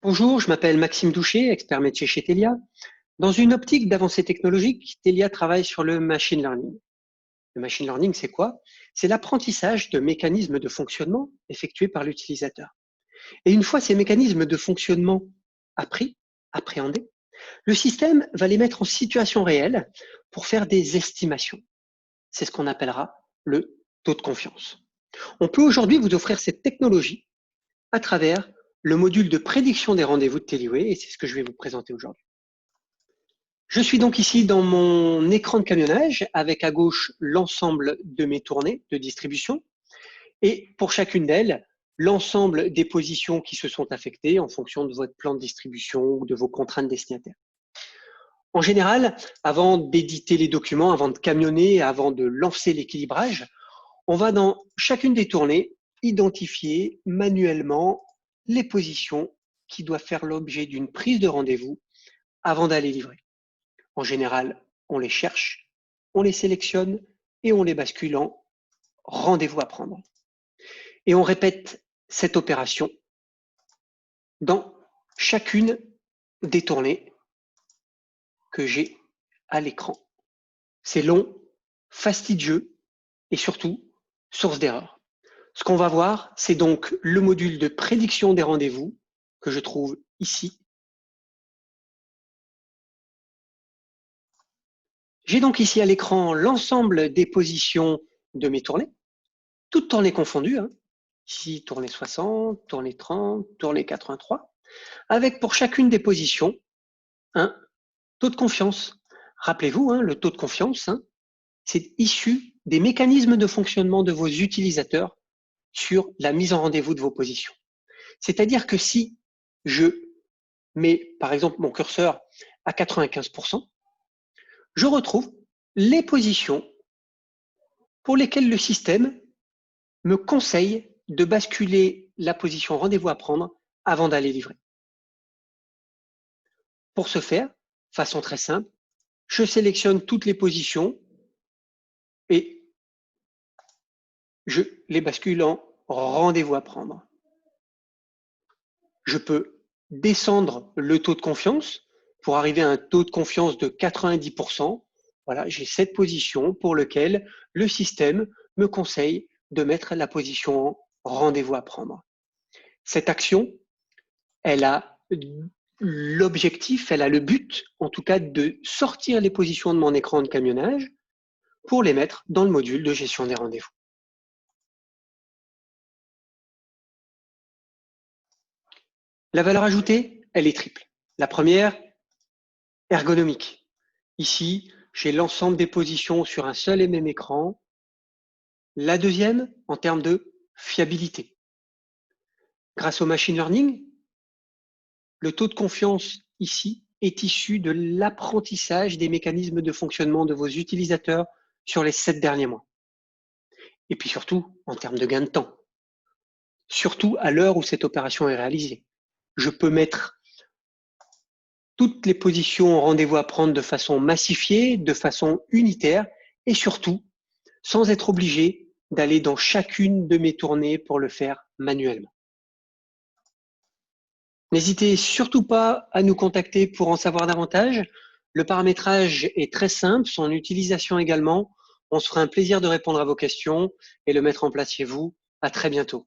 Bonjour, je m'appelle Maxime Douché, expert métier chez Telia. Dans une optique d'avancée technologique, Telia travaille sur le machine learning. Le machine learning, c'est quoi? C'est l'apprentissage de mécanismes de fonctionnement effectués par l'utilisateur. Et une fois ces mécanismes de fonctionnement appris, appréhendés, le système va les mettre en situation réelle pour faire des estimations. C'est ce qu'on appellera le taux de confiance. On peut aujourd'hui vous offrir cette technologie à travers le module de prédiction des rendez-vous de Teliway, et c'est ce que je vais vous présenter aujourd'hui. Je suis donc ici dans mon écran de camionnage avec à gauche l'ensemble de mes tournées de distribution et pour chacune d'elles, l'ensemble des positions qui se sont affectées en fonction de votre plan de distribution ou de vos contraintes destinataires. En général, avant d'éditer les documents, avant de camionner, avant de lancer l'équilibrage, on va dans chacune des tournées identifier manuellement les positions qui doivent faire l'objet d'une prise de rendez-vous avant d'aller livrer. En général, on les cherche, on les sélectionne et on les bascule en rendez-vous à prendre. Et on répète cette opération dans chacune des tournées que j'ai à l'écran. C'est long, fastidieux et surtout source d'erreur. Ce qu'on va voir, c'est donc le module de prédiction des rendez-vous que je trouve ici. J'ai donc ici à l'écran l'ensemble des positions de mes tournées, toutes tournées confondues. Ici, tournée 60, tournée 30, tournée 83, avec pour chacune des positions un taux de confiance. Rappelez-vous, le taux de confiance, c'est issu des mécanismes de fonctionnement de vos utilisateurs sur la mise en rendez-vous de vos positions. C'est-à-dire que si je mets, par exemple, mon curseur à 95%, je retrouve les positions pour lesquelles le système me conseille de basculer la position rendez-vous à prendre avant d'aller livrer. Pour ce faire, façon très simple, je sélectionne toutes les positions et je les bascule en rendez-vous à prendre. Je peux descendre le taux de confiance pour arriver à un taux de confiance de 90%. Voilà, j'ai cette position pour laquelle le système me conseille de mettre la position en rendez-vous à prendre. Cette action, elle a l'objectif, elle a le but, en tout cas, de sortir les positions de mon écran de camionnage pour les mettre dans le module de gestion des rendez-vous. La valeur ajoutée, elle est triple. La première, ergonomique. Ici, j'ai l'ensemble des positions sur un seul et même écran. La deuxième, en termes de fiabilité. Grâce au machine learning, le taux de confiance ici est issu de l'apprentissage des mécanismes de fonctionnement de vos utilisateurs sur les 7 derniers mois. Et puis surtout, en termes de gain de temps. Surtout à l'heure où cette opération est réalisée. Je peux mettre toutes les positions en rendez-vous à prendre de façon massifiée, de façon unitaire et surtout sans être obligé d'aller dans chacune de mes tournées pour le faire manuellement. N'hésitez surtout pas à nous contacter pour en savoir davantage. Le paramétrage est très simple, son utilisation également. On se fera un plaisir de répondre à vos questions et le mettre en place chez vous. À très bientôt.